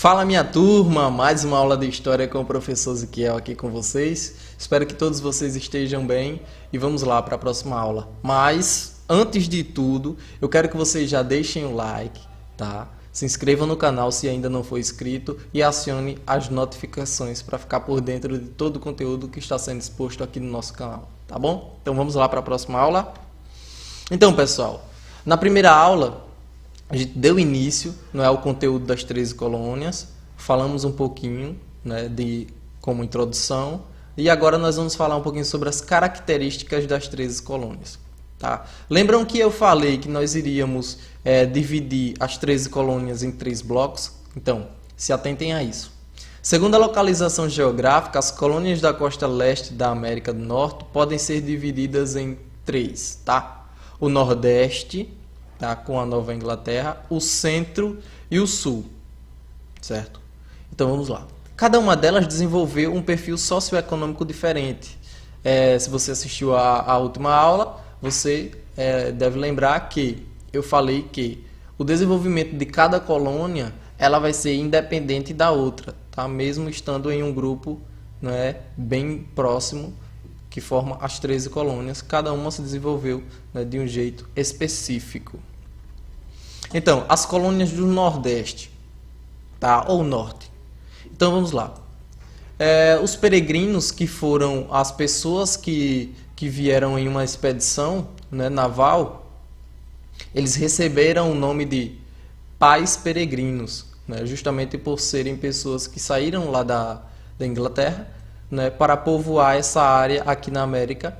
Fala minha turma, mais uma aula de história com o professor Ezequiel aqui com vocês. Espero que todos vocês estejam bem e vamos lá para a próxima aula. Mas antes de tudo, eu quero que vocês já deixem o like, tá? Se inscrevam no canal se ainda não for inscrito e acione as notificações para ficar por dentro de todo o conteúdo que está sendo exposto aqui no nosso canal, tá bom? Então vamos lá para a próxima aula. Então, pessoal, na primeira aula a gente deu início, ao conteúdo das 13 colônias, falamos um pouquinho, como introdução, e agora nós vamos falar um pouquinho sobre as características das 13 colônias. Tá? Lembram que eu falei que nós iríamos dividir as 13 colônias em 3 blocos? Então, se atentem a isso. Segundo a localização geográfica, as colônias da costa leste da América do Norte podem ser divididas em 3. Tá? O Nordeste, tá, com a Nova Inglaterra, o Centro e o Sul, certo? Então vamos lá. Cada uma delas desenvolveu um perfil socioeconômico diferente. Se você assistiu à última aula, você deve lembrar que eu falei que o desenvolvimento de cada colônia ela vai ser independente da outra, tá? Mesmo estando em um grupo, bem próximo, que forma as 13 colônias, cada uma se desenvolveu de um jeito específico. Então, as colônias do Nordeste, tá? Ou Norte. Então, vamos lá. Os peregrinos, que foram as pessoas que vieram em uma expedição naval, eles receberam o nome de pais peregrinos, justamente por serem pessoas que saíram lá da Inglaterra, para povoar essa área aqui na América,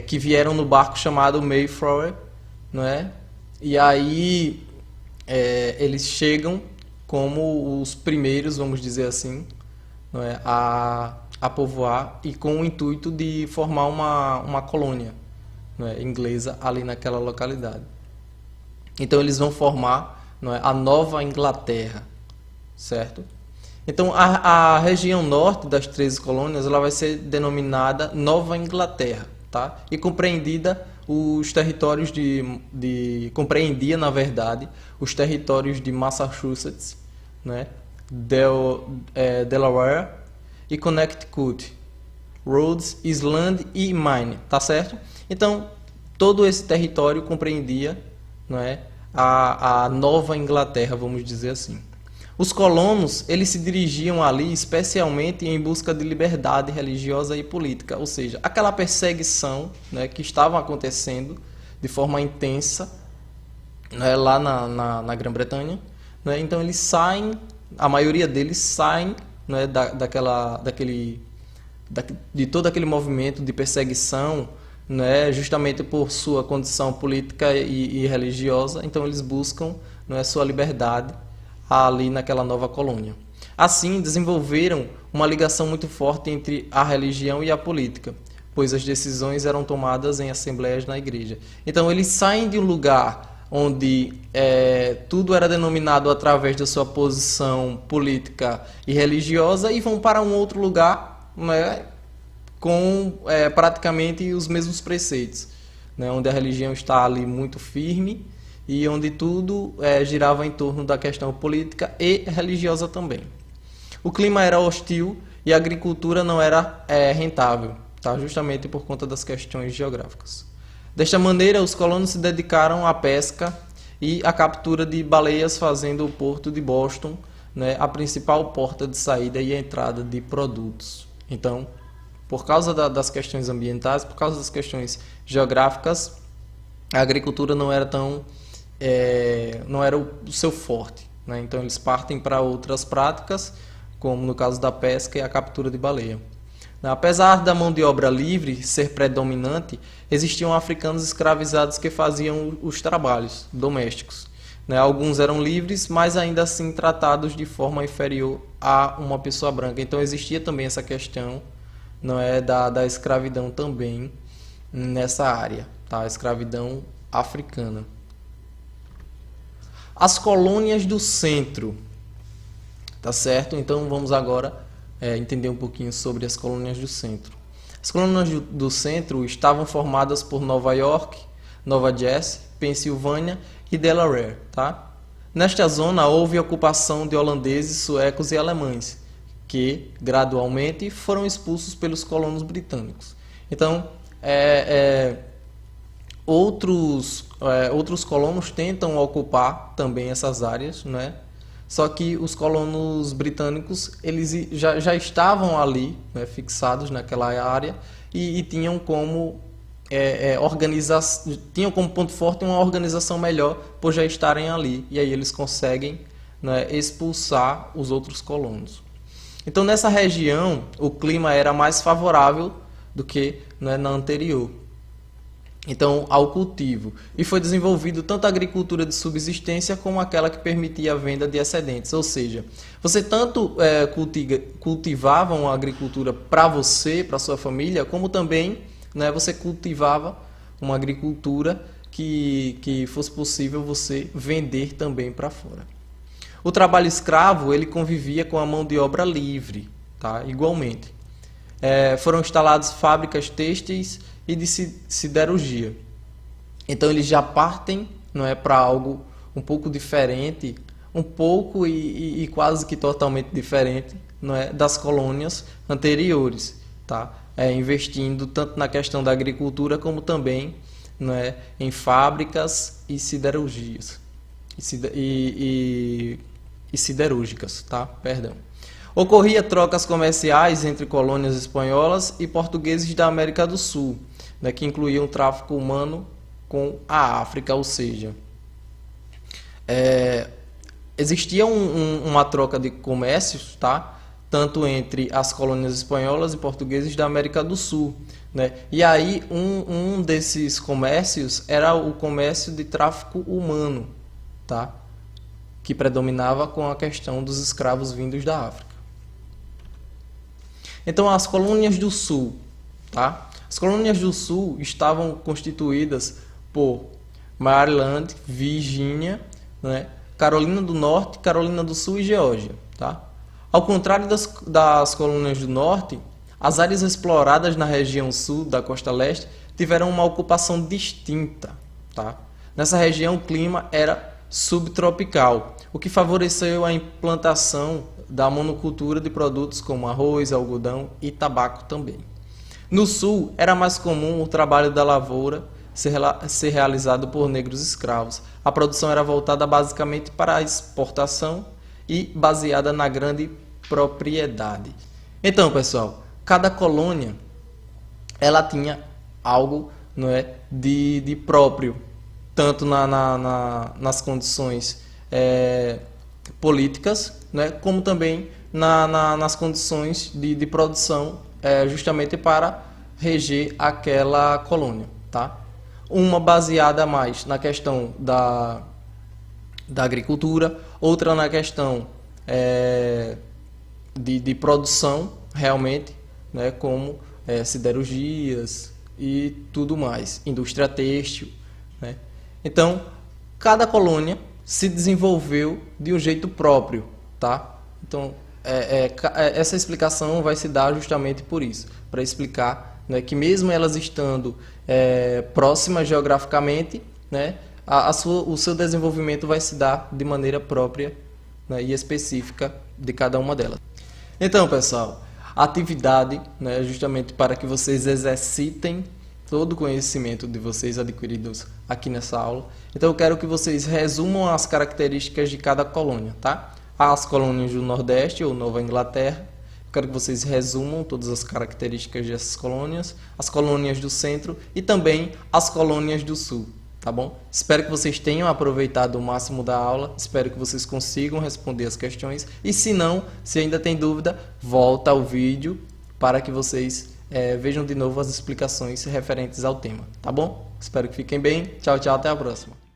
que vieram no barco chamado Mayflower, e aí eles chegam como os primeiros, vamos dizer assim, a povoar e com o intuito de formar uma colônia inglesa ali naquela localidade. Então eles vão formar a Nova Inglaterra, certo? Então, a região norte das 13 colônias ela vai ser denominada Nova Inglaterra, tá? E compreendida os territórios compreendia, na verdade, os territórios de Massachusetts, Delaware e Connecticut, Rhode Island e Maine, tá certo? Então, todo esse território compreendia, a Nova Inglaterra, vamos dizer assim. Os colonos, eles se dirigiam ali especialmente em busca de liberdade religiosa e política, ou seja, aquela perseguição que estava acontecendo de forma intensa lá na Grã-Bretanha. Então eles saem, a maioria deles saem de todo aquele movimento de perseguição, justamente por sua condição política e religiosa. Então eles buscam sua liberdade ali naquela nova colônia. Assim, desenvolveram uma ligação muito forte entre a religião e a política, pois as decisões eram tomadas em assembleias na igreja. Então, eles saem de um lugar onde tudo era denominado através da sua posição política e religiosa e vão para um outro lugar com praticamente os mesmos preceitos, onde a religião está ali muito firme e onde tudo girava em torno da questão política e religiosa também. O clima era hostil e a agricultura não era rentável, tá? Justamente por conta das questões geográficas. Desta maneira, os colonos se dedicaram à pesca e à captura de baleias, fazendo o porto de Boston a principal porta de saída e entrada de produtos. Então, por causa das questões ambientais, por causa das questões geográficas, a agricultura não era o seu forte, Então eles partem para outras práticas, como no caso da pesca e a captura de baleia. Apesar da mão de obra livre ser predominante, existiam africanos escravizados que faziam os trabalhos domésticos. Alguns eram livres, mas ainda assim tratados de forma inferior a uma pessoa branca. Então existia também essa questão da escravidão também nessa área, tá? A escravidão africana. As colônias do centro, tá certo? Então vamos agora entender um pouquinho sobre as colônias do centro. As colônias do centro estavam formadas por Nova York, Nova Jersey, Pensilvânia e Delaware, tá? Nesta zona houve ocupação de holandeses, suecos e alemães, que gradualmente foram expulsos pelos colonos britânicos. Então, outros colonos tentam ocupar também essas áreas, né? Só que os colonos britânicos eles já estavam ali, né, fixados naquela área e tinham como tinham como ponto forte uma organização melhor por já estarem ali. E aí eles conseguem, né, expulsar os outros colonos. Então nessa região o clima era mais favorável do que, né, na anterior. Então, ao cultivo. E foi desenvolvido tanto a agricultura de subsistência como aquela que permitia a venda de excedentes. Ou seja, você tanto cultivava uma agricultura para você, para sua família, como também, né, você cultivava uma agricultura que fosse possível você vender também para fora. O trabalho escravo ele convivia com a mão de obra livre, tá? Igualmente. Foram instaladas fábricas têxteis e de siderurgia. Então eles já partem, não é, para algo um pouco diferente, um pouco e quase que totalmente diferente, não é, das colônias anteriores, tá? Investindo tanto na questão da agricultura como também, não é, em fábricas e siderurgias e siderúrgicas, tá? Perdão. Ocorria trocas comerciais entre colônias espanholas e portugueses da América do Sul, né, que incluíam o tráfico humano com a África, ou seja, existia uma troca de comércios, tá? Tanto entre as colônias espanholas e portugueses da América do Sul, né? E aí um desses comércios era o comércio de tráfico humano, tá? Que predominava com a questão dos escravos vindos da África. Então as colônias do Sul, tá? As colônias do Sul estavam constituídas por Maryland, Virgínia, né, Carolina do Norte, Carolina do Sul e Geórgia, tá? Ao contrário das colônias do Norte, as áreas exploradas na região sul da costa leste tiveram uma ocupação distinta, tá? Nessa região o clima era subtropical, o que favoreceu a implantação da monocultura de produtos como arroz, algodão e tabaco também. No sul, era mais comum o trabalho da lavoura ser realizado por negros escravos. A produção era voltada basicamente para a exportação e baseada na grande propriedade. Então, pessoal, cada colônia ela tinha algo, não é, de próprio, tanto nas condições políticas, né, como também nas condições de produção, justamente para reger aquela colônia, tá? Uma baseada mais na questão da agricultura, outra na questão de produção, realmente, né, como siderurgias e tudo mais, indústria têxtil, né? Então, cada colônia se desenvolveu de um jeito próprio, tá? Então, essa explicação vai se dar justamente por isso, para explicar, né, que mesmo elas estando próximas geograficamente, né, o seu desenvolvimento vai se dar de maneira própria, né, e específica de cada uma delas. Então, pessoal, a atividade, né, justamente para que vocês exercitem todo o conhecimento de vocês adquiridos aqui nessa aula. Então eu quero que vocês resumam as características de cada colônia, tá? As colônias do Nordeste ou Nova Inglaterra. Eu quero que vocês resumam todas as características dessas colônias, as colônias do Centro e também as colônias do Sul, tá bom? Espero que vocês tenham aproveitado o máximo da aula, espero que vocês consigam responder as questões e se não, se ainda tem dúvida, volta ao vídeo para que vocês vejam de novo as explicações referentes ao tema, tá bom? Espero que fiquem bem. Tchau, tchau, até a próxima.